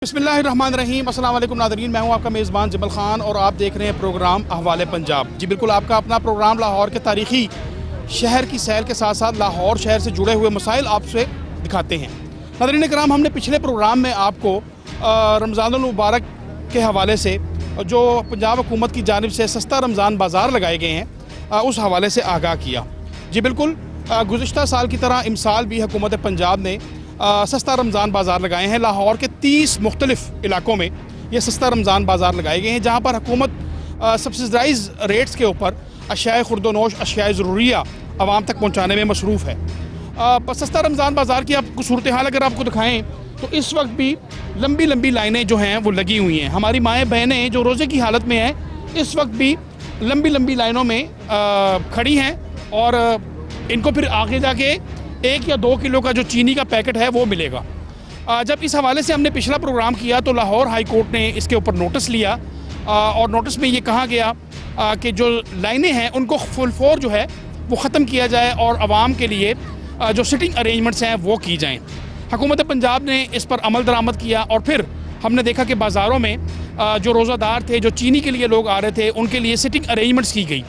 बिस्मिल्लाहिर्रहमानिर्रहीम। अस्सलाम वालेकुम नाज़रीन, मैं हूं आपका मेज़बान जबल ख़ान और आप देख रहे हैं प्रोग्राम अहवाल पंजाब। जी बिल्कुल, आपका अपना प्रोग्राम लाहौर के तारीख़ी शहर की सैर के साथ साथ लाहौर शहर से जुड़े हुए मसाइल आपसे दिखाते हैं। नाज़रीन कराम, हमने पिछले प्रोग्राम में आपको रमज़ानुल मुबारक के हवाले से जो पंजाब हुकूमत की जानिब से सस्ता रमज़ान बाज़ार लगाए गए हैं उस हवाले से आगाह किया। जी बिल्कुल, गुज़िश्ता साल की तरह इमसाल भी हुकूमत पंजाब ने सस्ता रमज़ान बाज़ार लगाए हैं। लाहौर के 30 मुख्तलिफ़ इलाकों में ये सस्ता रमज़ान बाज़ार लगाए गए हैं, जहाँ पर हुकूमत सब्सिडाइज़ रेट्स के ऊपर अशियाए खुर्दोनोश, अशियाए ज़रूरिया आवाम तक पहुँचाने में मसरूफ़ है। सस्ता रमज़ान बाज़ार की आपको सूरत हाल अगर आपको दिखाएँ तो इस वक्त भी लंबी लंबी लाइनें जो हैं वो लगी हुई हैं। हमारी माएँ बहनें जो रोज़े की हालत में हैं इस वक्त भी लंबी लंबी लाइनों में खड़ी हैं और इनको फिर आगे जाके 1 या 2 किलो का जो चीनी का पैकेट है वो मिलेगा। जब इस हवाले से हमने पिछला प्रोग्राम किया तो लाहौर हाई कोर्ट ने इसके ऊपर नोटिस लिया और नोटिस में ये कहा गया कि जो लाइनें हैं उनको फुल फोर जो है वो ख़त्म किया जाए और आवाम के लिए जो सिटिंग अरेंजमेंट्स हैं वो की जाएँ। हुकूमत पंजाब ने इस पर अमल दरामद किया और फिर हमने देखा कि बाज़ारों में जो रोज़ादार थे, जो चीनी के लिए लोग आ रहे थे, उनके लिए सिटिंग अरेंजमेंट्स की गई।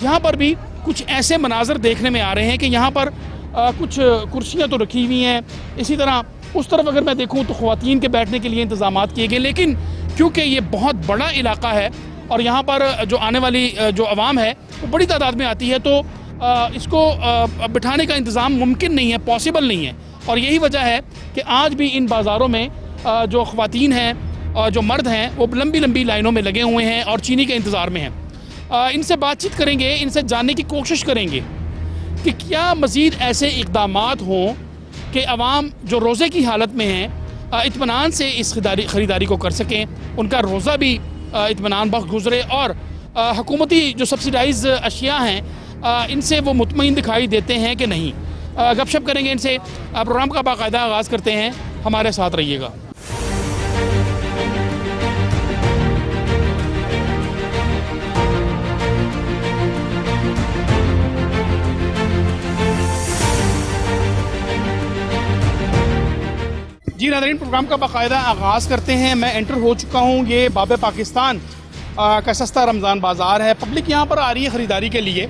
यहाँ पर भी कुछ ऐसे मनाजर देखने में आ रहे हैं कि यहाँ पर कुछ कुर्सियाँ तो रखी हुई हैं, इसी तरह उस तरफ अगर मैं देखूँ तो ख़वातीन के बैठने के लिए इंतज़ामात किए गए, लेकिन क्योंकि ये बहुत बड़ा इलाका है और यहाँ पर जो आने वाली जो आवाम है वो बड़ी तादाद में आती है तो इसको बिठाने का इंतज़ाम मुमकिन नहीं है, पॉसिबल नहीं है। और यही वजह है कि आज भी इन बाज़ारों में जो ख़वातीन हैं, जो मर्द हैं, वो लंबी लंबी लाइनों में लगे हुए हैं और चीनी के इंतज़ार में हैं। इनसे बातचीत करेंगे, इनसे जानने की कोशिश करेंगे कि क्या मज़ीद ऐसे इक़दामात हों कि आवाम जो रोज़े की हालत में हैं इत्मीनान से इस ख़रीदारी को कर सकें, उनका रोज़ा भी इत्मीनान बख्श गुज़रे और हुकूमती जो सब्सिडाइज़ अशिया हैं इनसे वो मुतमईन दिखाई देते हैं कि नहीं। गपशप करेंगे इनसे। प्रोग्राम का बाकायदा आगाज़ करते हैं, हमारे साथ रहिएगा। जी नाज़रीन, प्रोग्राम का बाकायदा आगाज़ करते हैं। मैं एंटर हो चुका हूँ, ये बाब पाकिस्तान का सस्ता रमज़ान बाज़ार है। पब्लिक यहाँ पर आ रही है ख़रीदारी के लिए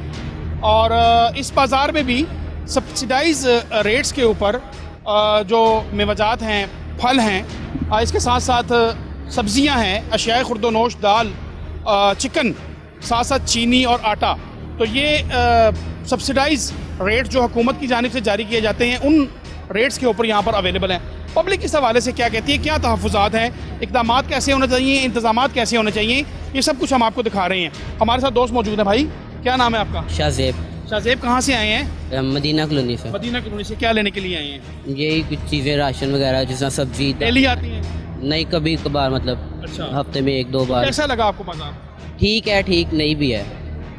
और इस बाज़ार में भी सब्सिडाइज़ रेट्स के ऊपर जो मेवाजात हैं, फल हैं, इसके साथ साथ सब्ज़ियाँ हैं, अशियाए खुर्दोनोश, दाल, चिकन, साथ साथ चीनी और आटा, तो ये सब्सिडाइज़ रेट जो हुकूमत की जानिब से जारी किए जाते हैं उन रेट्स के ऊपर यहाँ पर अवेलेबल हैं। पब्लिक इस हवाले से क्या कहती है, क्या तहफ़्फ़ुज़ात हैं, इक़दामात कैसे होने चाहिए, इंतज़ामात कैसे होने चाहिए, ये सब कुछ हम आपको दिखा रहे हैं। हमारे साथ दोस्त मौजूद हैं। भाई क्या नाम है आपका? शाहज़ेब। शाहज़ेब, कहाँ से आए हैं? मदीना कॉलोनी से। मदीना कॉलोनी से। क्या लेने के लिए आए हैं? यही कुछ चीज़ें, राशन वगैरह, जिसमें सब्जी। डेली आती हैं? नहीं, कभी कभार, मतलब अच्छा, हफ्ते में 1-2 बार। कैसा लगा आपको बाजार? ठीक है, ठीक नहीं भी है।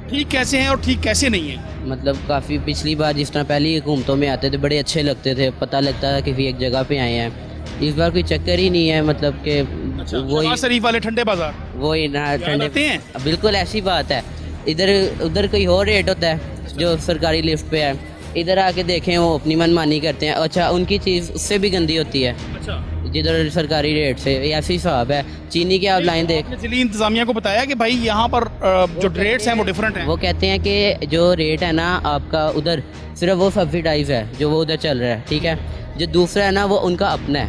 ठीक कैसे हैं और ठीक कैसे नहीं है? मतलब काफ़ी पिछली बार जिस तरह पहली हुकूमतों में आते थे बड़े अच्छे लगते थे, पता लगता था किसी एक जगह पे आए हैं। इस बार कोई चक्कर ही नहीं है, मतलब कि अच्छा, वही शरीफ वाले ठंडे बाजार वही ना ठंडे हैं। बिल्कुल ऐसी बात है। इधर उधर कोई और रेट होता है जो सरकारी लिफ्ट पे है, इधर आके देखें वो अपनी मनमानी करते हैं। अच्छा, उनकी चीज़ उससे भी गंदी होती है। अच्छा, जिधर सरकारी रेट से ऐसी हिसाब है। चीनी की आप लाइन देख, जिली इंतजामिया को बताया कि भाई यहाँ पर जो रेट्स हैं वो डिफरेंट हैं। वो कहते हैं कि जो रेट है ना आपका उधर सिर्फ वो सब्सिडाइज है जो वो उधर चल रहा है, ठीक है। जो दूसरा है ना वो उनका अपना है,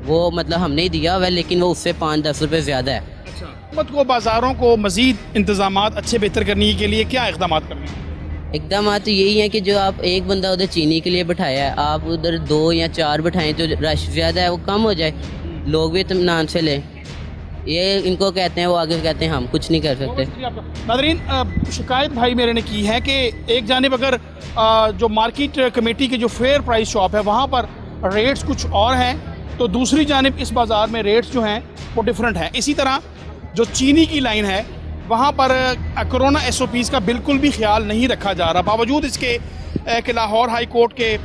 वो मतलब हमने ही दिया हुआ है, लेकिन वो उससे 5-10 रुपये ज़्यादा है। अच्छा, हुकूमत को बाज़ारों को मज़ीद इंतजामात अच्छे बेहतर करने के लिए क्या इक़दाम करने हैं? एकदम तो यही है कि जो आप एक बंदा उधर चीनी के लिए बिठाया है, आप उधर 2 या 4 बिठाएं तो रश ज़्यादा है वो कम हो जाए, लोग भी इत्मीनान से लें। ये इनको कहते हैं, वो आगे कहते हैं हम कुछ नहीं कर सकते। नाज़रीन, शिकायत भाई मेरे ने की है कि एक जानिब अगर जो मार्केट कमेटी की जो फेयर प्राइस शॉप है वहाँ पर रेट्स कुछ और हैं तो दूसरी जानिब इस बाज़ार में रेट्स जो हैं वो डिफरेंट हैं। इसी तरह जो चीनी की लाइन है वहाँ पर कोरोना SOPs का बिल्कुल भी ख्याल नहीं रखा जा रहा, बावजूद इसके कि लाहौर हाई कोर्ट के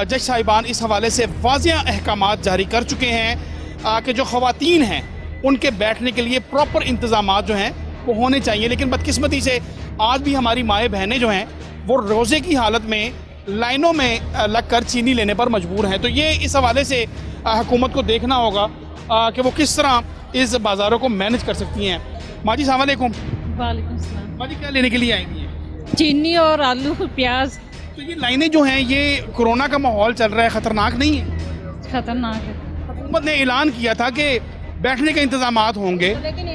जज साहिबान इस हवाले से वाज़िया अहकामात जारी कर चुके हैं कि जो ख़वातीन हैं उनके बैठने के लिए प्रॉपर इंतज़ामात जो हैं वो होने चाहिए। लेकिन बदकिस्मती से आज भी हमारी माएँ बहनें जो हैं वो रोज़े की हालत में लाइनों में लग कर चीनी लेने पर मजबूर हैं। तो ये इस हवाले से हुकूमत को देखना होगा कि वो किस तरह इस बाज़ारों को मैनेज कर सकती हैं। माँ जी सलाम अलैकुम। वालेकुम सलाम। माँ जी क्या लेने के लिए आएंगी हैं? चीनी और आलू प्याज। तो ये लाइनें जो हैं ये कोरोना का माहौल चल रहा है, ख़तरनाक नहीं है? खतरनाक है। हुकूमत ने ऐलान किया था कि बैठने के इंतजामात होंगे,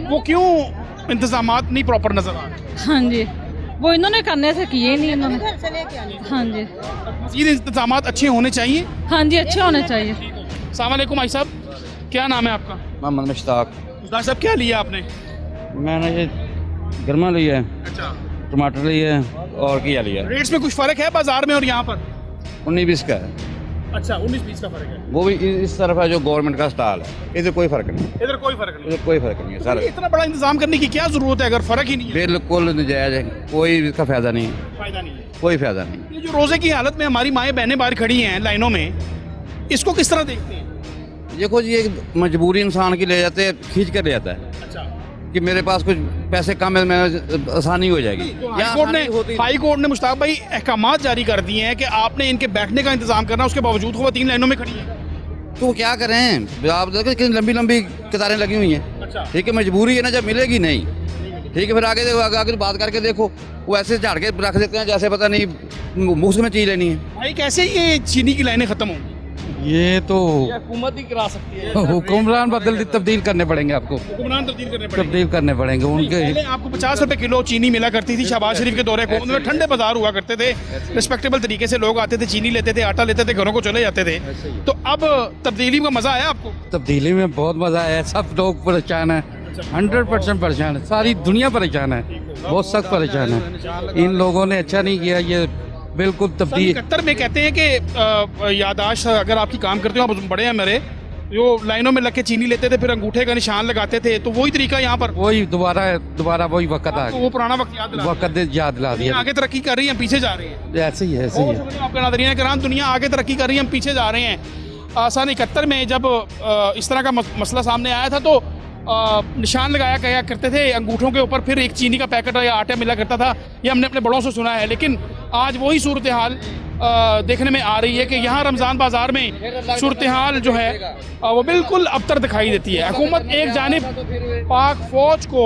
वो क्यों इंतजामात नहीं प्रॉपर नज़र आ रहे? हाँ जी, वो इन्होंने करने से किए नहीं इन्होंने। हाँ जी, मज़ीद इंतजामात अच्छे होने चाहिए। हाँ जी, अच्छे होने चाहिए। अस्सलाम वालेकुम भाई साहब, क्या नाम है आपका? मोहम्मद मुश्ताक। मुश्ताक साहब क्या लिया आपने? मैंने ये गर्मा लिया है, अच्छा, टमाटर लिया है और किया लिया है। रेट्स में कुछ फ़र्क है बाज़ार में और यहाँ पर? 19-20 का है, अच्छा 19-20 का फ़र्क है। वो भी इस तरफ है जो गवर्नमेंट का स्टॉल है। इधर कोई फ़र्क नहीं, इधर कोई फ़र्क नहीं। इधर कोई फ़र्क नहीं है तो सर। ये इतना बड़ा इंतजाम करने की क्या ज़रूरत है अगर फ़र्क ही नहीं है? बिल्कुल नजायज़ है, कोई इसका फ़ायदा नहीं है, फ़ायदा नहीं है। कोई फ़ायदा नहीं। ये जो रोज़े की हालत में हमारी माएँ बहनें बाहर खड़ी हैं लाइनों में, इसको किस तरह देखते हैं? देखो जी, एक मजबूरी इंसान की ले जाते हैं, खींच कर ले जाता है अच्छा, कि मेरे पास कुछ पैसे कम है, मैं आसानी हो जाएगी। तो या हाई कोर्ट ने मुश्ताक भाई अहकामात जारी कर दिए हैं कि आपने इनके बैठने का इंतजाम करना, उसके बावजूद वो 3 लाइनों में खड़ी है। तो क्या करें, आप देखो कितनी लंबी लंबी कतारें लगी हुई हैं। अच्छा, ठीक है, मजबूरी है ना, जब मिलेगी नहीं। ठीक है, फिर आगे देखो, आगे बात करके देखो, वो ऐसे झाड़ के रख देते हैं जैसे पता नहीं मुफ्त में चीज़ लेनी है। भाई कैसे ये चीनी की लाइनें खत्म होंगी? ये तो हुकूमत ही करा सकती है। हुक्मरान तब्दील करने पड़ेंगे आपको, हुक्मरान तब्दील करने पड़ेंगे। तब्दील करने पड़ेंगे उनके। पहले आपको 50 रुपए किलो चीनी मिला करती थी शहबाज शरीफ के दौरे को, उनमें ठंडे बाजार हुआ करते थे, रिस्पेक्टेबल तरीके से लोग आते थे, चीनी लेते थे, आटा लेते थे, घरों को चले जाते थे। तो अब तब्दीली का मजा आया आपको? तब्दीली में बहुत मजा आया, सब लोग परेशान है, 100% परेशान है, सारी दुनिया परेशान है, बहुत सख्त परेशान है। इन लोगों ने अच्छा नहीं किया, ये बिल्कुल तब्दील। 71 में कहते हैं कि यादाश्त अगर आपकी काम करते हो, आप बड़े हैं मेरे, जो लाइनों में लग के चीनी लेते थे, फिर अंगूठे का निशान लगाते थे, तो वही तरीका यहाँ पर, वही दोबारा वही वक्त आ तो वो पुराना वक्त याद दिला दिया। वक्त याद दिला दुनिया दिया। आगे तरक्की कर रही है, पीछे जा रही है। ऐसे ही है, ऐसे ही बहुत है। शुक्रिया आपका नाज़रीन किराम, दुनिया आगे तरक्की कर रही है, हम पीछे जा रहे हैं। सन 71 में जब इस तरह का मसला सामने आया था तो निशान लगाया गया करते थे अंगूठों के ऊपर, फिर एक चीनी का पैकेट या आटा मिला करता था, ये हमने अपने बड़ों से सुना है। लेकिन आज वही सूरत हाल देखने में आ रही है कि यहाँ रमज़ान बाज़ार में सूरत हाल जो है वो बिल्कुल अबतर दिखाई देती है। हुकूमत एक जानिब पाक फ़ौज को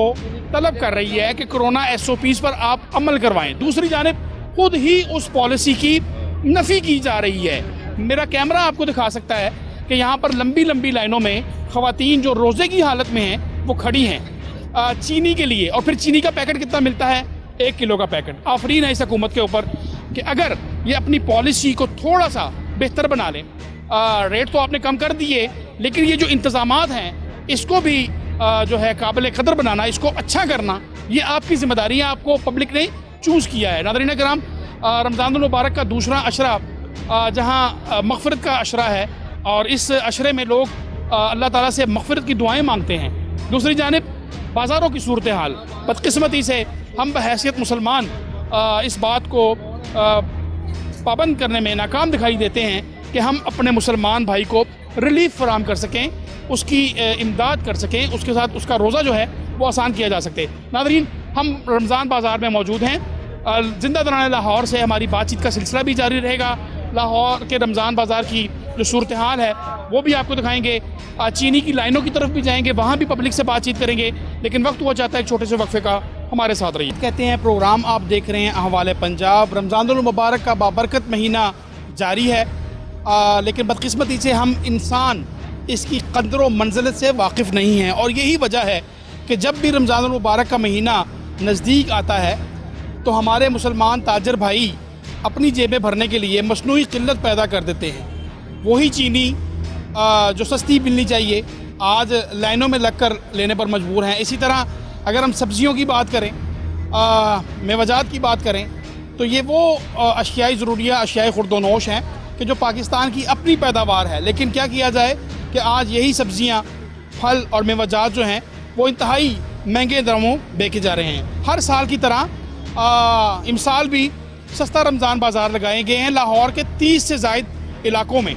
तलब कर रही है कि कोरोना SOPs पर आप अमल करवाएं, दूसरी जानिब खुद ही उस पॉलिसी की नफ़ी की जा रही है। मेरा कैमरा आपको दिखा सकता है कि यहाँ पर लंबी लंबी लाइनों में ख़वातीन जो रोज़े की हालत में हैं वो खड़ी हैं चीनी के लिए। और फिर चीनी का पैकेट कितना मिलता है? 1 किलो का पैकेट। आफरीन है इस हुकूमत के ऊपर कि अगर ये अपनी पॉलिसी को थोड़ा सा बेहतर बना लें। रेट तो आपने कम कर दिए, लेकिन ये जो इंतज़ामात हैं इसको भी जो है काबिल कदर बनाना, इसको अच्छा करना, ये आपकी ज़िम्मेदारी है, आपको पब्लिक ने चूज़ किया है। नाज़रीन कराम, रमज़ान मुबारक का दूसरा अशरा जहाँ मग़फ़िरत का अशरा है, और इस अशरे में लोग अल्लाह ताला से मग़फ़िरत की दुआएं मांगते हैं। दूसरी जानिब बाज़ारों की सूरत हाल, बदकिस्मती से हम बहैसियत मुसलमान इस बात को पाबंद करने में नाकाम दिखाई देते हैं कि हम अपने मुसलमान भाई को रिलीफ फराम कर सकें, उसकी इमदाद कर सकें, उसके साथ उसका रोज़ा जो है वो आसान किया जा सके। नाज़रीन, हम रमज़ान बाज़ार में मौजूद हैं। ज़िंदा दौरान लाहौर से हमारी बातचीत का सिलसिला भी जारी रहेगा। लाहौर के रमज़ान बाज़ार की जो सूरत हाल है वो भी आपको दिखाएंगे। चीनी की लाइनों की तरफ भी जाएंगे, वहाँ भी पब्लिक से बातचीत करेंगे। लेकिन वक्त हुआ चाहता है एक छोटे से वक्फे का, हमारे साथ रहिए। कहते हैं प्रोग्राम आप देख रहे हैं अहवाले पंजाब। रमज़ानुल मुबारक का बाबरकत महीना जारी है, लेकिन बदकिस्मती से हम इंसान इसकी कदर व मंजिलत से वाकिफ़ नहीं हैं। और यही वजह है कि जब भी रमज़ानुल मुबारक का महीना नज़दीक आता है तो हमारे मुसलमान ताजर भाई अपनी जेबें भरने के लिए मसनूई किल्लत पैदा कर देते हैं। वही चीनी जो सस्ती मिलनी चाहिए आज लाइनों में लगकर लेने पर मजबूर हैं। इसी तरह अगर हम सब्ज़ियों की बात करें, मेवाजात की बात करें, तो ये वो अशियाई ज़रूरिया, अशियाई खुर्दोनोश हैं कि जो पाकिस्तान की अपनी पैदावार है। लेकिन क्या किया जाए कि आज यही सब्ज़ियाँ, फल और मेवाजात जो हैं वो इंतहाई महंगे दरों बेचे जा रहे हैं। हर साल की तरह इस साल भी सस्ता रमज़ान बाज़ार लगाए गए हैं लाहौर के 30 से ज़ायद इलाकों में,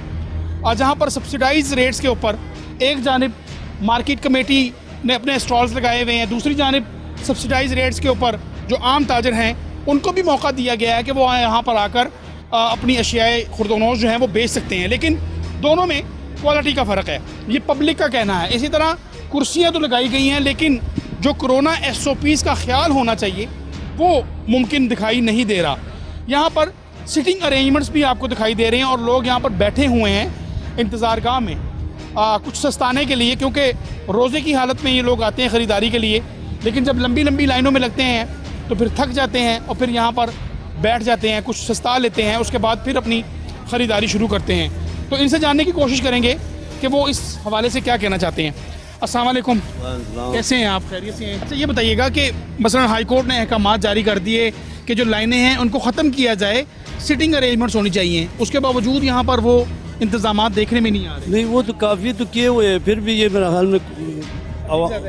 जहाँ पर सब्सिडाइज रेट्स के ऊपर एक जानिब मार्केट कमेटी ने अपने स्टॉल्स लगाए हुए हैं, दूसरी जानिब सब्सिडाइज रेट्स के ऊपर जो आम ताजर हैं उनको भी मौका दिया गया है कि वो यहाँ पर आकर अपनी अशियाए खुर्दोनोश जो हैं वो बेच सकते हैं। लेकिन दोनों में क्वालिटी का फ़र्क है, ये पब्लिक का कहना है। इसी तरह कुर्सियाँ तो लगाई गई हैं, लेकिन जो कोरोना SOPs का ख्याल होना चाहिए वो मुमकिन दिखाई नहीं दे रहा। यहाँ पर सिटिंग अरेंजमेंट्स भी आपको दिखाई दे रहे हैं और लोग यहाँ पर बैठे हुए हैं इंतज़ारगाह में कुछ सस्ताने के लिए, क्योंकि रोज़े की हालत में ये लोग आते हैं ख़रीदारी के लिए, लेकिन जब लंबी लंबी लाइनों में लगते हैं तो फिर थक जाते हैं और फिर यहाँ पर बैठ जाते हैं, कुछ सस्ता लेते हैं, उसके बाद फिर अपनी ख़रीदारी शुरू करते हैं। तो इनसे जानने की कोशिश करेंगे कि वो इस हवाले से क्या कहना चाहते हैं। अस्सलाम वालेकुम, कैसे हैं आप? खैरियत से हैं? अच्छा ये बताइएगा कि मसलन हाई कोर्ट ने अहकामात जारी कर दिए कि जो लाइनें हैं उनको ख़त्म किया जाए, सिटिंग अरेंजमेंट्स होनी चाहिए, उसके बावजूद यहाँ पर वो इंतजामात देखने में नहीं आ रहे। नहीं, वो तो काफ़ी तो किए हुए हैं, फिर भी ये मेरे हाल में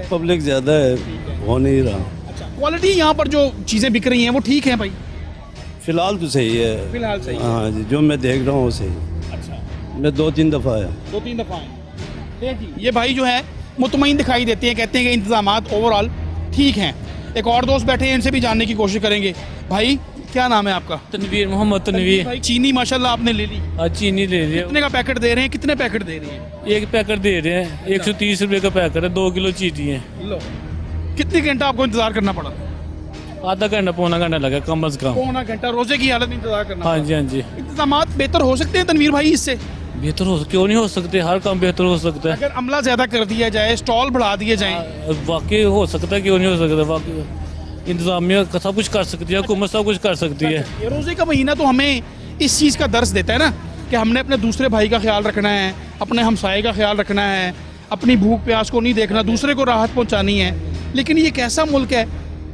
पब्लिक ज़्यादा है, हो नहीं रहा। अच्छा, क्वालिटी यहाँ पर जो चीज़ें बिक रही हैं वो ठीक है भाई? फ़िलहाल तो सही है, फिलहाल सही है। हाँ जी, जो मैं देख रहा हूँ वो सही। अच्छा, मैं 2-3 दफ़ा आया। 2-3 दफ़ा आए जी। ये भाई जो है मुतमईन दिखाई देते हैं, कहते हैं कि इंतजामात ओवरऑल ठीक हैं। एक और दोस्त बैठे हैं, इनसे भी जानने की कोशिश करेंगे। भाई क्या नाम है आपका? तनवीर, मोहम्मद तनवीर। भाई चीनी माशाल्लाह आपने ले ली, आज चीनी ले रहे कितने का पैकेट दे रहे हैं? कितने पैकेट दे रहे हैं? हैं, एक पैकेट दे रहे हैं, 130 रुपये का पैकेट है, 2 किलो चीनी है। लो, कितने घंटा आपको इंतजार करना पड़ा? आधा घंटा पौना घंटा लगा कम अज कम। पौना घंटा रोजे की हालत में इंतजार करना हाँ पड़ा। जी, हाँ जी। इंतजामात बेहतर हो सकते हैं तनवीर भाई इससे? बेहतर हो, क्यों नहीं हो सकते, हर काम बेहतर हो सकता है। अगर अमला ज्यादा कर दिया जाए, स्टॉल बढ़ा दिए जाएं, वाकई हो सकता है, क्यों नहीं हो सकता। वाकई इंतजामिया सब कुछ कर सकती है, हुकूमत सब कुछ कर सकती है। ये रोजे का महीना तो हमें इस चीज़ का दर्स देता है ना कि हमने अपने दूसरे भाई का ख्याल रखना है, अपने हमसाये का ख्याल रखना है, अपनी भूख प्यास को नहीं देखना, दूसरे को राहत पहुंचानी है। लेकिन ये कैसा मुल्क है,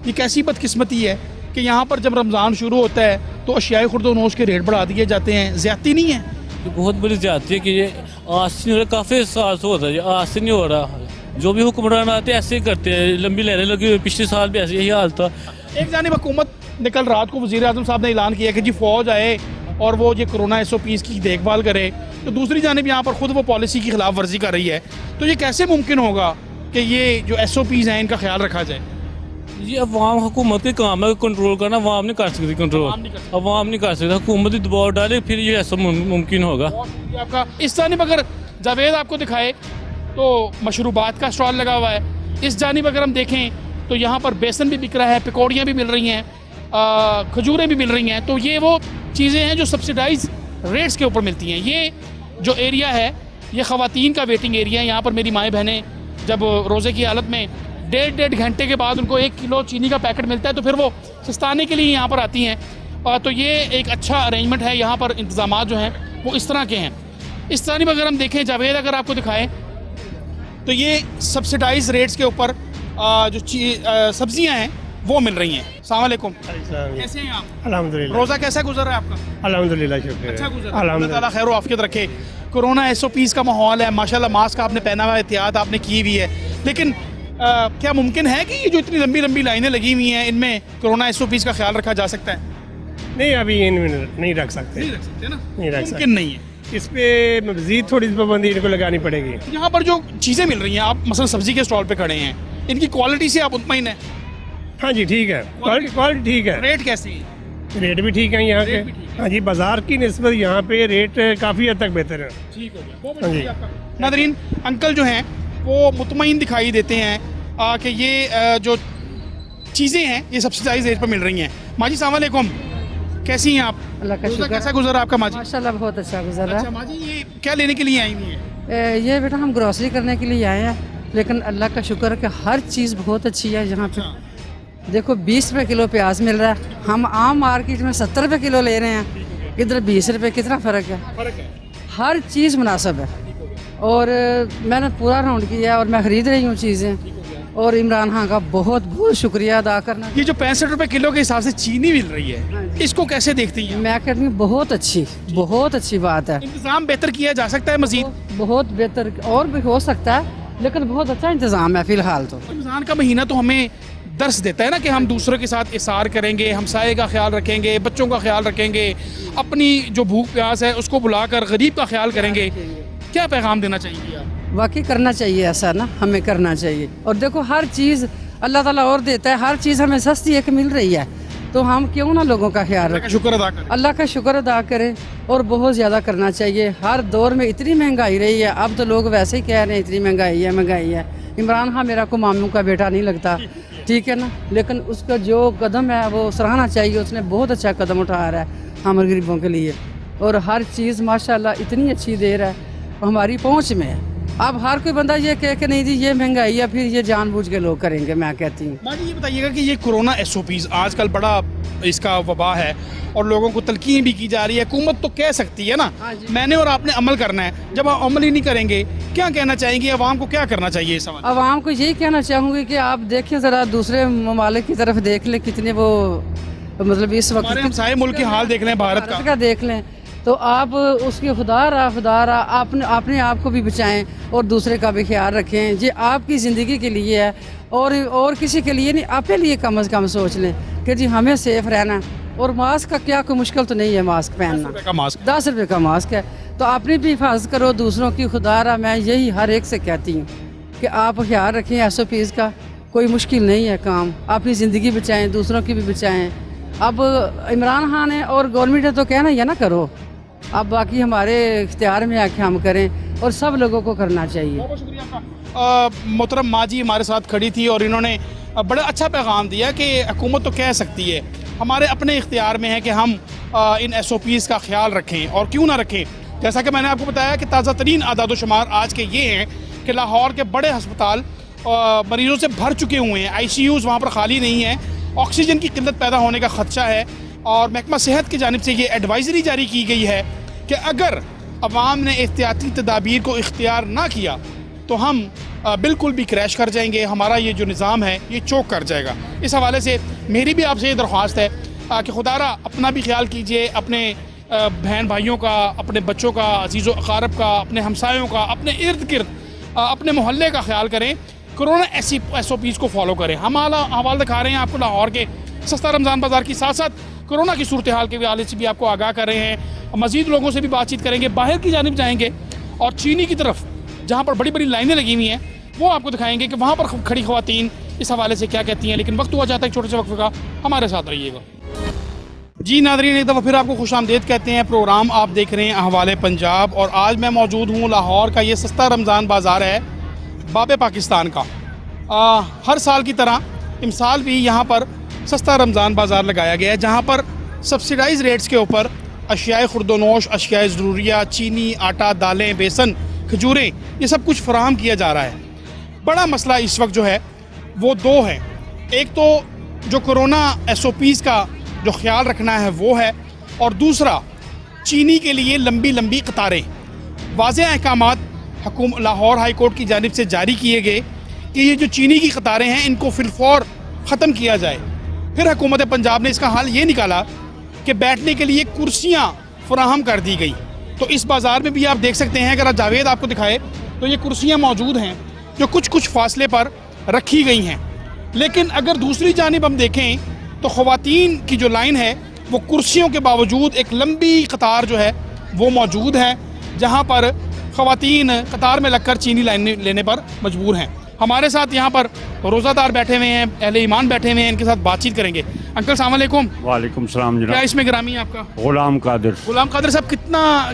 ये कैसी बदकिस्मती है कि यहाँ पर जब रमज़ान शुरू होता है तो अशियाए खुर्दोनोश के रेट बढ़ा दिए जाते हैं। ज़्यादती नहीं है? ये बहुत बड़ी ज्यादती है कि ये आज से नहीं हो रहा, काफ़ी साल से होता है, ये आज से नहीं हो रहा। जो भी हुक्मरान आते हैं ऐसे ही करते हैं, लंबी लहरें लगी हुई, पिछले साल भी ऐसे यही हाल था। एक जानिब हुकूमत ने कल रात को वज़ीर आज़म साहब ने ऐलान किया कि जी फ़ौज आए और वो ये कोरोना SOPs की देखभाल करे, तो दूसरी जानिब यहाँ पर ख़ुद वो पॉलिसी की खिलाफ वर्जी कर रही है। तो ये कैसे मुमकिन होगा कि ये जो SOPs हैं इनका ख्याल रखा जाए? ये अवाम हुकूमत के काम है कंट्रोल करना, अवाम नहीं कर सकती कंट्रोल, अवाम नहीं कर सकता। हुकूमत ही दबाव डाले फिर ये ऐसा मुमकिन होगा। आपका इस जानिब अगर जावेद आपको दिखाए तो मशरूबात का स्टॉल लगा हुआ है, इस जानिब अगर हम देखें तो यहाँ पर बेसन भी बिक रहा है, पकौड़ियाँ भी मिल रही हैं, खजूरें भी मिल रही हैं। तो ये वो चीज़ें हैं जो सब्सिडाइज रेट्स के ऊपर मिलती हैं। ये जो एरिया है ये ख़वातीन का वेटिंग एरिया है। यहाँ पर मेरी माएँ बहनें जब रोज़े की हालत में 1.5 घंटे के बाद उनको 1 किलो चीनी का पैकेट मिलता है तो फिर वो सस्ताने के लिए यहाँ पर आती हैं। तो ये एक अच्छा अरेंजमेंट है। यहाँ पर इंतज़ामात जो हैं वो इस तरह के हैं। इस तरह में अगर हम देखें, जावेद अगर आपको दिखाएं तो ये सब्सिडाइज रेट्स के ऊपर जो सब्जियां हैं वो मिल रही हैं। अस्सलाम वालेकुम, कैसे हैं आप? अल्हम्दुलिल्लाह। रोज़ा कैसा गुजर रहा है आपका? अल्हम्दुलिल्लाह, शुक्र है। अच्छा गुजर रहा है। अल्लाह अल्हम्दुलिल्लाह। ताला खैर व आफियत रखे। कोरोना SOPs का माहौल है, माशाल्लाह मास्क आपने पहना हुआ है, एहतियात आपने की हुई है, लेकिन क्या मुमकिन है कि ये जो इतनी लंबी लंबी लाइनें लगी हुई हैं इनमें कोरोना SOPs का ख्याल रखा जा सकता है? नहीं, अभी इनमें नहीं रख सकते, नहीं रख सकते ना, नहीं रख मुमकिन नहीं है। सकते। इस पे मज़ीद थोड़ी सी पाबंदी इनको लगानी पड़ेगी। यहाँ पर जो चीज़ें मिल रही हैं, आप मसलन सब्जी के स्टॉल पे खड़े हैं, इनकी क्वालिटी से आप मुतमईन हैं? हाँ जी, ठीक है, क्वालिटी ठीक है, रेट कैसे है? रेट भी ठीक है यहाँ के। रेट भी ठीक है। हाँ जी, बाजार की निस्बत यहाँ पे रेट काफ़ी हद तक बेहतर है। ठीक हो गया, बहुत हाँ जी। शुक्रिया आपका। नादरीन, अंकल जो हैं वो मुतमईन दिखाई देते हैं कि ये जो चीज़ें हैं ये सब्सिडाइज रेट पर मिल रही हैं। माजी अस्सलाम वालेकुम, कैसी हैं आप? अल्लाह का रोज़ा शुक्र कैसा गुजरा आपका माजी? माशाल्लाह बहुत अच्छा गुजर अच्छा माजी, ये क्या लेने के लिए आई हुई हैं? ये बेटा हम ग्रॉसरी करने के लिए आए हैं, लेकिन अल्लाह का शुक्र है कि हर चीज़ बहुत अच्छी है यहाँ पे। देखो 20 रुपये किलो प्याज मिल रहा है, हम आम मार्केट में 70 रुपये किलो ले रहे हैं, इधर 20 रुपये, कितना फ़र्क है। हर चीज़ मुनासिब है और मैंने पूरा राउंड किया और मैं ख़रीद रही हूँ चीज़ें। और इमरान खान का बहुत बहुत शुक्रिया अदा करना। ये जो 65 रुपये किलो के हिसाब से चीनी मिल रही है, इसको कैसे देखती हैं? मैं कहती हूँ बहुत अच्छी बात है। इंतज़ाम बेहतर किया जा सकता है मजीद? बहुत बेहतर और भी हो सकता है, लेकिन बहुत अच्छा इंतज़ाम है फ़िलहाल तो। रमज़ान का महीना तो हमें दर्स देता है ना कि हम दूसरों के साथ इसार करेंगे, हमसाये का ख्याल रखेंगे, बच्चों का ख्याल रखेंगे, अपनी जो भूख प्यास है उसको बुलाकर गरीब का ख्याल करेंगे। क्या पैगाम देना चाहिए आप? वाकई करना चाहिए ऐसा ना, हमें करना चाहिए। और देखो हर चीज़ अल्लाह ताला और देता है, हर चीज़ हमें सस्ती एक मिल रही है, तो हम क्यों ना लोगों का ख्याल अल्लाह का रखें, शुक्र अदा करें। अल्लाह का शुक्र अदा करें और बहुत ज़्यादा करना चाहिए। हर दौर में इतनी महंगाई रही है, अब तो लोग वैसे ही कह रहे हैं इतनी महंगाई है। इमरान खान मेरा को मामू का बेटा नहीं लगता, ठीक है ना, लेकिन उसका जो कदम है वो सराहना चाहिए। उसने बहुत अच्छा कदम उठा रहा है हम गरीबों के लिए, और हर चीज़ माशाल्लाह इतनी अच्छी दे रहा है, हमारी पहुँच में है। अब हर कोई बंदा ये कह के नहीं जी ये महंगाई है, फिर ये जानबूझ के लोग करेंगे, मैं कहती हूँ। माँ जी ये बताइएगा कि ये कोरोना SOPs आजकल बड़ा इसका वबा है और लोगों को तलकीन भी की जा रही है। हुकूमत तो कह सकती है ना, हाँ जी। मैंने और आपने अमल करना है। जब आप अमल ही नहीं करेंगे, क्या कहना चाहेंगे अवाम को, क्या करना चाहिए इस सवाल? आवाम को यही कहना चाहूँगी कि आप देखिए ज़रा दूसरे ममालिक की तरफ देख लें, कितने वो मतलब इस वक्त हमारे हमसाये मुल्क की हाल देख लें, भारत का। देख लें, तो आप उसके खुदा रहा अपने आप को भी बचाएं और दूसरे का भी ख्याल रखें। ये आपकी ज़िंदगी के लिए है और किसी के लिए नहीं, अपने लिए कम से कम सोच लें कि जी हमें सेफ रहना है। और मास्क का क्या कोई मुश्किल तो नहीं है मास्क पहनना, 10 रुपए का मास्क। 10 रुपये का मास्क है, तो अपनी भी हिफाजत करो, दूसरों की खुदा रहा। मैं यही हर एक से कहती हूँ कि आप ख्याल रखें SOPs का, कोई मुश्किल नहीं है काम, अपनी ज़िंदगी बचाएं, दूसरों की भी बचाएं। अब इमरान खान है और गवर्नमेंट ने तो कहना ही है ना करो, अब बाकी हमारे इख्तियार में आके हम करें और सब लोगों को करना चाहिए। बहुत शुक्रिया आपका। मोहतरम माँ जी हमारे साथ खड़ी थी और इन्होंने बड़ा अच्छा पैगाम दिया कि हुकूमत तो कह सकती है, हमारे अपने इख्तियार में है कि हम इन SOPs का ख्याल रखें, और क्यों ना रखें। जैसा कि मैंने आपको बताया कि ताज़ा तरीन आदाद शुमार आज के ये हैं कि लाहौर के बड़े हस्पताल मरीज़ों से भर चुके हुए हैं, ICUs वहाँ पर खाली नहीं हैं, ऑक्सीजन की किल्लत पैदा होने का ख़दशा है। और महकमा सेहत की जानिब से ये एडवाइज़री जारी की गई है कि अगर अवाम ने एहतियाती तदाबीर को इख्तियार ना किया तो हम बिल्कुल भी क्रैश कर जाएंगे, हमारा ये जो निज़ाम है ये चौक कर जाएगा। इस हवाले से मेरी भी आपसे ये दरख्वास्त है कि खुदारा अपना भी ख्याल कीजिए, अपने बहन भाइयों का, अपने बच्चों का, अजीज़ व अक़ारब का, अपने हमसायों का, अपने इर्द गिर्द अपने मोहल्ले का ख्याल करें। कोरोना SOPs को फॉलो करें। हम हवाला दिखा रहे हैं आपको लाहौर के सस्ता रमज़ान बाज़ार की, साथ साथ कोरोना की सूरत हाल के हवाले से भी आपको आगाह कर रहे हैं। मज़ीद लोगों से भी बातचीत करेंगे, बाहर की जानिब जाएंगे और चीनी की तरफ जहाँ पर बड़ी बड़ी लाइनें लगी हुई हैं वो आपको दिखाएंगे कि वहाँ पर खड़ी ख़वातीन इस हवाले से क्या कहती हैं। लेकिन वक्त हुआ जाता है एक छोटे से वक्फ़े का, हमारे साथ रहिएगा। जी नाज़रीन, एक दफ़ा फिर आपको खुशामदीद कहते हैं। प्रोग्राम आप देख रहे हैं अहवाले पंजाब और आज मैं मौजूद हूँ लाहौर का ये सस्ता रमज़ान बाज़ार है बाब पाकिस्तान का। हर साल की तरह इस साल भी यहाँ पर सस्ता रमज़ान बाज़ार लगाया गया है, जहाँ पर सब्सिडाइज रेट्स के ऊपर अशियाए खुर्दोनोश, अशियाए ज़रूरिया, चीनी, आटा, दालें, बेसन, खजूरें, ये सब कुछ फराहम किया जा रहा है। बड़ा मसला इस वक्त जो है वो दो है। एक तो जो कोरोना SOPs का जो ख्याल रखना है वो है, और दूसरा चीनी के लिए लंबी लंबी कतारें। वाज़ेह अहकामात लाहौर हाई कोर्ट की जानिब से जारी किए गए कि ये जो चीनी की कतारें हैं इनको फिलफौर ख़त्म किया जाए। फिर हुकूमत पंजाब ने इसका हाल ये निकाला कि बैठने के लिए कुर्सियाँ फराहम कर दी गई। तो इस बाज़ार में भी आप देख सकते हैं, अगर जावेद आपको दिखाए तो ये कुर्सियाँ मौजूद हैं जो कुछ कुछ फासले पर रखी गई हैं। लेकिन अगर दूसरी जानिब हम देखें तो ख़वातीन की जो लाइन है वो कुर्सियों के बावजूद एक लंबी कतार जो है वो मौजूद है, जहाँ पर ख़वातीन कतार में लगकर चीनी लाइन लेने पर मजबूर हैं। हमारे साथ यहाँ पर रोज़ादार बैठे हुए हैं, अहले ईमान बैठे हुए हैं, इनके साथ बातचीत करेंगे। अंकल सलाम अलैकुम। वालेकुम सलाम क्या जनाब। इसमें ग्रामी है आपका? गुलाम कादिर। गुलाम कादिर साहब,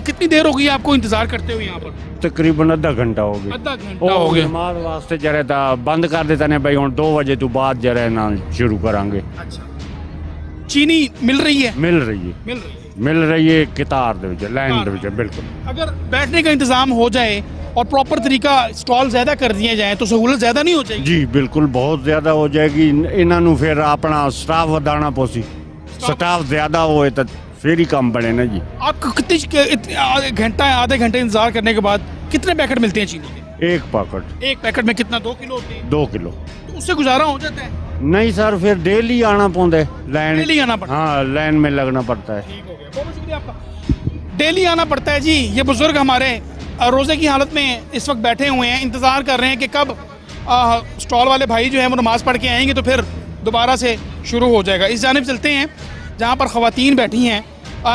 कितनी देर हो गई आपको इंतज़ार करते हुए यहाँ पर? तकरीबन आधा घंटा हो गया। आधा घंटा हो गया। नमाज वास्ते जरा था बंद कर देता ने भाई, हुण 2 बजे तो बाद जरा ना शुरू करांगे। अच्छा, चीनी मिल रही है? मिल रही है, मिल रही है। मिल रही है कितार दे विच, लाइन दे विच, बिल्कुल। अगर बैठने का इंतज़ाम हो जाए और प्रॉपर तरीका स्टॉल ज़्यादा कर दिए जाएँ तो सहूलत ज़्यादा नहीं हो जाएगी? जी बिल्कुल, बहुत ज़्यादा हो जाएगी। इन्हों फिर अपना स्टाफ वधाना पोसी, स्टाफ ज़्यादा होए तो फिर ही काम बने ना जी। आपको घंटा आधे घंटे इंतज़ार करने के बाद कितने पैकेट मिलते हैं चीनी के? एक पैकेट। एक पैकेट में कितना, 2 किलो होते हैं? 2 किलो। तो उससे गुजारा हो जाता है? नहीं सर, फिर डेली आना पौंदा है, लाइन डेली आना पड़ता है? हाँ, लाइन में लगना पड़ता है। ठीक हो गया, बहुत शुक्रिया आपका। डेली आना पड़ता है जी। ये बुजुर्ग हमारे रोज़े की हालत में इस वक्त बैठे हुए हैं, इंतज़ार कर रहे हैं कि कब स्टॉल वाले भाई जो हैं वो नमाज़ पढ़ के आएंगे तो फिर दोबारा से शुरू हो जाएगा। इस जानिब चलते हैं जहाँ पर ख़वातीन बैठी हैं।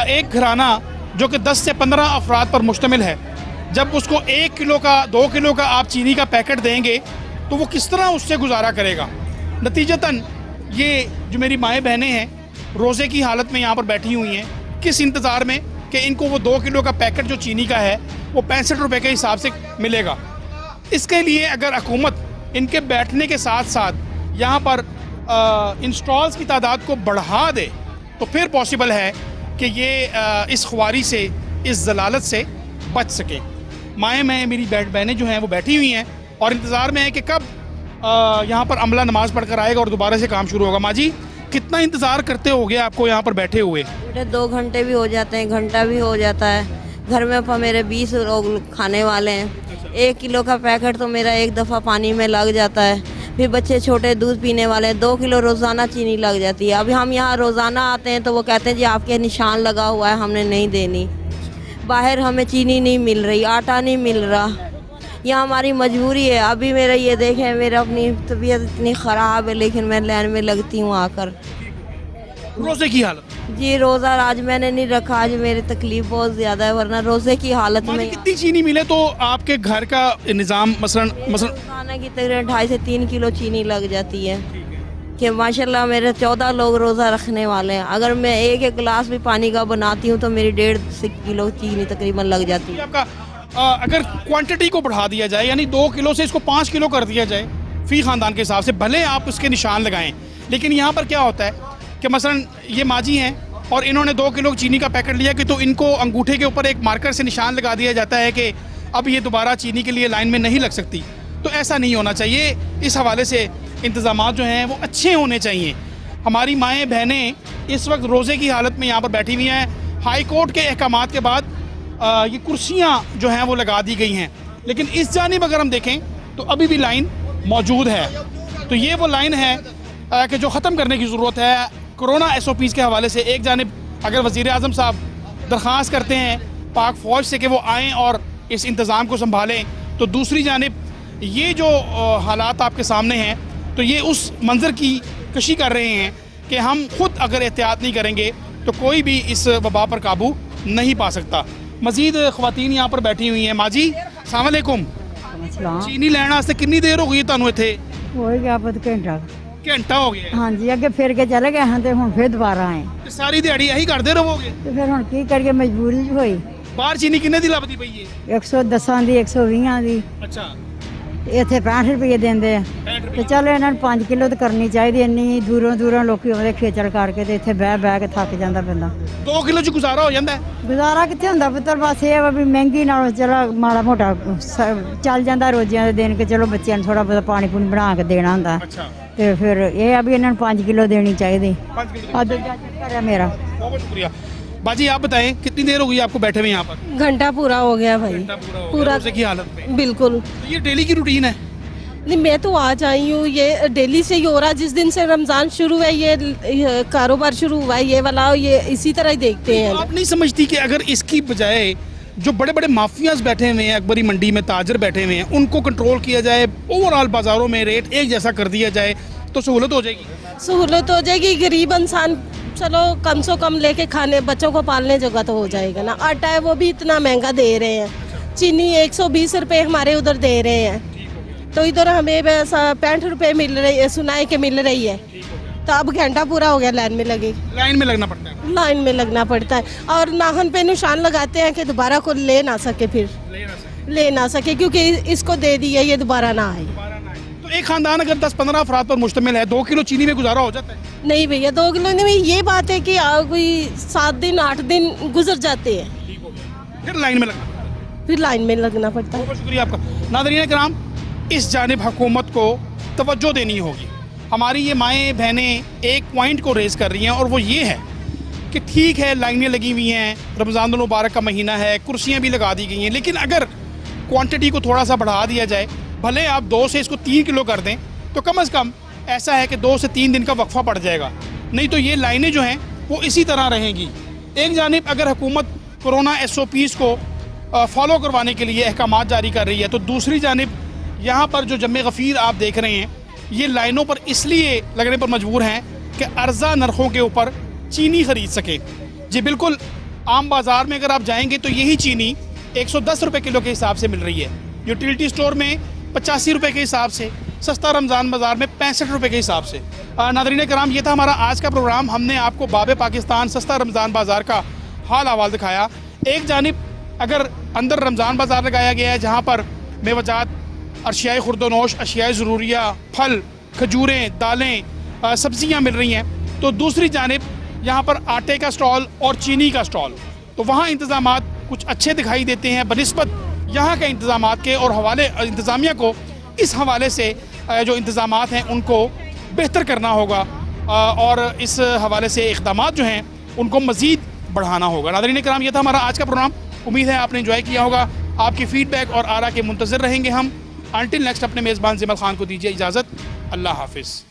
एक घराना जो कि 10 से 15 अफराद पर मुश्तमिल है, जब उसको 1 किलो का, 2 किलो का आप चीनी का पैकेट देंगे तो वो किस तरह उससे गुजारा करेगा। नतीजतन ये जो मेरी माएँ बहनें हैं रोज़े की हालत में यहाँ पर बैठी हुई हैं, किस इंतज़ार में कि इनको वो 2 किलो का पैकेट जो चीनी का है वो 65 रुपये के हिसाब से मिलेगा। इसके लिए अगर हुकूमत इनके बैठने के साथ साथ यहाँ पर इंस्टॉल्स की तादाद को बढ़ा दे तो फिर पॉसिबल है कि ये इस ख्वारी से, इस जलालत से बच सके। माएँ मैं मेरी बहनें जो हैं वो बैठी हुई हैं और इंतज़ार में है कि कब यहाँ पर अमला नमाज़ पढ़ कर आएगा और दोबारा से काम शुरू होगा। माँ जी, कितना इंतज़ार करते हो गया आपको यहाँ पर बैठे हुए? बेटे 2 घंटे भी हो जाते हैं, घंटा भी हो जाता है। घर में मेरे 20 लोग खाने वाले हैं। 1 किलो का पैकेट तो मेरा एक दफ़ा पानी में लग जाता है। फिर बच्चे छोटे दूध पीने वाले हैं, 2 किलो रोज़ाना चीनी लग जाती है। अभी हम यहाँ रोज़ाना आते हैं तो वो कहते हैं जी आपके निशान लगा हुआ है, हमने नहीं देनी। बाहर हमें चीनी नहीं मिल रही, आटा नहीं मिल रहा, यह हमारी मजबूरी है। अभी मेरा ये देखें, मेरा अपनी तबीयत इतनी ख़राब है लेकिन मैं लाइन में लगती हूँ आकर। रोज़े की हालत जी रोज़ा आज मैंने नहीं रखा, आज मेरी तकलीफ़ बहुत ज़्यादा है, वरना रोज़े की हालत में कितनी चीनी मिले तो आपके घर का निज़ाम मसलन रोज़ाना की तकरीबन 2.5 से 3 किलो चीनी लग जाती है कि माशाल्लाह मेरे 14 लोग रोज़ा रखने वाले हैं। अगर मैं एक गिलास भी पानी का बनाती हूँ तो मेरी 1.5 किलो चीनी तकरीबन लग जाती है। आपका अगर क्वांटिटी को बढ़ा दिया जाए, यानी 2 किलो से इसको 5 किलो कर दिया जाए फ़ी ख़ानदान के हिसाब से, भले आप उसके निशान लगाएं, लेकिन यहाँ पर क्या होता है कि मसलन ये माजी हैं और इन्होंने 2 किलो चीनी का पैकेट लिया कि तो इनको अंगूठे के ऊपर एक मार्कर से निशान लगा दिया जाता है कि अब ये दोबारा चीनी के लिए लाइन में नहीं लग सकती। तो ऐसा नहीं होना चाहिए। इस हवाले से इंतज़ामात जो हैं वो अच्छे होने चाहिए। हमारी माएँ बहनें इस वक्त रोज़े की हालत में यहाँ पर बैठी हुई हैं। हाई कोर्ट के अहकामात के बाद ये कुर्सियाँ जो हैं वो लगा दी गई हैं, लेकिन इस जानिब अगर हम देखें तो अभी भी लाइन मौजूद है। तो ये वो लाइन है कि जो ख़त्म करने की ज़रूरत है। कोरोना SOPs के हवाले से एक जानिब अगर वज़ीर आज़म साहब दरख्वास्त करते हैं पाक फ़ौज से कि वो आएँ और इस इंतज़ाम को संभालें, तो दूसरी जानिब ये जो हालात आपके सामने हैं तो ये उस मंज़र की कशी कर रहे हैं कि हम ख़ुद अगर एहतियात नहीं करेंगे तो कोई भी इस वबा पर काबू नहीं पा सकता। मज़ीद ख़वातीन यहाँ पर बैठी हुई हैं। माँ जी अस्सलाम वालेकुम, चीनी लैन वास्ते कितनी देर हो गई तुहानू इत्थे? हो गया घंटा हो गया? हाँ जी, अगे फिर के चले गए हैं तो हम फिर दोबारा आए। ते सारी दिहाड़ी यही करते रहोगे? तो फिर हम की करिए, मजबूरी हुई। बाहर चीनी किन्ने दी लभदी पई है? 110 दी, 120 दी, अच्छा ਇੱਥੇ 65 ਰੁਪਏ ਦਿੰਦੇ ਆ ਤੇ ਚਲ ਇਹਨਾਂ ਨੂੰ 5 ਕਿਲੋ ਤਾਂ ਕਰਨੀ ਚਾਹੀਦੀ। ਇੰਨੀ ਦੂਰੋਂ ਦੂਰੋਂ ਲੋਕੀ ਆਉਂਦੇ ਖੇਚਲ ਕਰਕੇ ਤੇ ਇੱਥੇ ਬਹਿ ਬਹਿ ਕੇ ਥੱਕ ਜਾਂਦਾ ਬੰਦਾ। 2 ਕਿਲੋ ਚ ਗੁਜ਼ਾਰਾ ਹੋ ਜਾਂਦਾ ਹੈ? ਗੁਜ਼ਾਰਾ ਕਿੱਥੇ ਹੁੰਦਾ ਪੁੱਤਰ, ਬਸ ਇਹ ਵਾ ਵੀ ਮਹਿੰਗੀ ਨਾਲੋਂ ਚਲੋ ਮਾੜਾ ਮੋਟਾ ਚੱਲ ਜਾਂਦਾ ਰੋਜ਼ੀਆਂ ਦੇ ਦਿਨ, ਕਿ ਚਲੋ ਬੱਚਿਆਂ ਨੂੰ ਥੋੜਾ ਬਹੁਤਾ ਪਾਣੀ ਪੂਣੀ ਬਣਾ ਕੇ ਦੇਣਾ ਹੁੰਦਾ। अच्छा ਤੇ ਫਿਰ ਇਹ ਆ ਵੀ ਇਹਨਾਂ ਨੂੰ 5 ਕਿਲੋ ਦੇਣੀ ਚਾਹੀਦੀ। 5 किलो। ਆ ਦੂਜਾ ਚੱਕਰ ਹੈ ਮੇਰਾ। बहुत शुक्रिया। बाजी आप बताएं कितनी देर हो गई आपको बैठे हुए यहाँ पर? घंटा पूरा हो गया भाई, पूरा रोज़े की हालत में? बिल्कुल। तो ये डेली की रूटीन है? नहीं, मैं तो आज आई हूँ, ये डेली से ही हो रहा। जिस दिन से रमज़ान शुरू है ये कारोबार शुरू हुआ है ये वाला, ये इसी तरह ही देखते हैं। आप नहीं समझती कि अगर इसकी बजाय जो बड़े बड़े माफियाज बैठे हुए हैं, अकबरी मंडी में ताजर बैठे हुए हैं, उनको कंट्रोल किया जाए, ओवरऑल बाज़ारों में रेट एक जैसा कर दिया जाए तो सहूलत हो जाएगी? सहूलत हो जाएगी। गरीब इंसान चलो कम से कम लेके खाने, बच्चों को पालने जगह तो हो जाएगा ना। आटा है वो भी इतना महंगा दे रहे हैं, चीनी 120 रुपये हमारे उधर दे रहे हैं, तो इधर हमें 65 रुपये मिल रही है, सुनाई के मिल रही है। तो अब घंटा पूरा हो गया लाइन में लगे, लाइन में लगना पड़ता है। लाइन में लगना पड़ता है और नाखन पे निशान लगाते हैं कि दोबारा को ले ना सके, फिर ले ना सके क्योंकि इसको दे दिया ये दोबारा ना आए। तो एक खानदान अगर 10-15 अफराद पर मुश्तमिल है, 2 किलो चीनी में गुजारा हो जाता है? नहीं भैया 2 किलो नहीं, ये बात है कि कोई 7 दिन 8 दिन गुजर जाते हैं, फिर लाइन में लगना पड़ता है। फिर लाइन में लगना पड़ता है। बहुत शुक्रिया आपका। नाज़रीन किराम, इस जानिब हुकूमत को तवज्जो देनी होगी। हमारी ये माएँ बहनें एक पॉइंट को रेज़ कर रही हैं और वो ये है कि ठीक है लाइनें लगी हुई हैं, रमज़ान मुबारक का महीना है, कुर्सियाँ भी लगा दी गई हैं, लेकिन अगर क्वांटिटी को थोड़ा सा बढ़ा दिया जाए, भले आप 2 से इसको 3 किलो कर दें, तो कम से कम ऐसा है कि 2 से 3 दिन का वक्फा पड़ जाएगा। नहीं तो ये लाइनें जो हैं वो इसी तरह रहेंगी। एक जानिब अगर हुकूमत कोरोना SOPs को फॉलो करवाने के लिए अहकामात जारी कर रही है, तो दूसरी जानिब यहाँ पर जो जम्मे गफ़ीर आप देख रहे हैं, ये लाइनों पर इसलिए लगने पर मजबूर हैं कि अर्जा नरखों के ऊपर चीनी ख़रीद सके। जी बिल्कुल, आम बाज़ार में अगर आप जाएंगे तो यही चीनी 110 रुपये किलो के हिसाब से मिल रही है, यूटिलिटी स्टोर में 85 रुपये के हिसाब से, सस्ता रमज़ान बाज़ार में 65 रुपये के हिसाब से। नादरीन कराम, ये था हमारा आज का प्रोग्राम। हमने आपको बाब पाकिस्तान सस्ता रमज़ान बाज़ार का हाल अहवाल दिखाया। एक जानिब अगर अंदर रमज़ान बाज़ार लगाया गया है जहाँ पर मेवजात, अशियाए खुर्दोनोश, अशियाए ज़रूरिया, फल, खजूरें, दालें, सब्ज़ियाँ मिल रही हैं, तो दूसरी जानिब यहाँ पर आटे का स्टॉल और चीनी का स्टॉल, तो वहाँ इंतज़ामात कुछ अच्छे दिखाई देते हैं बनिस्बत यहाँ के इंतज़ामात के। और हवाले इंतज़ामिया को इस हवाले से जो इंतज़ामात हैं उनको बेहतर करना होगा और इस हवाले से इक़दामात जो हैं उनको मज़ीद बढ़ाना होगा। नाज़रीन कराम, ये था हमारा आज का प्रोग्राम। उम्मीद है आपने एंजॉय किया होगा। आपकी फ़ीडबैक और आरा के मुंतज़िर रहेंगे हम। अंटिल नेक्स्ट, अपने मेज़बान ज़िमल खान को दीजिए इजाज़त। अल्लाह हाफ़िज़।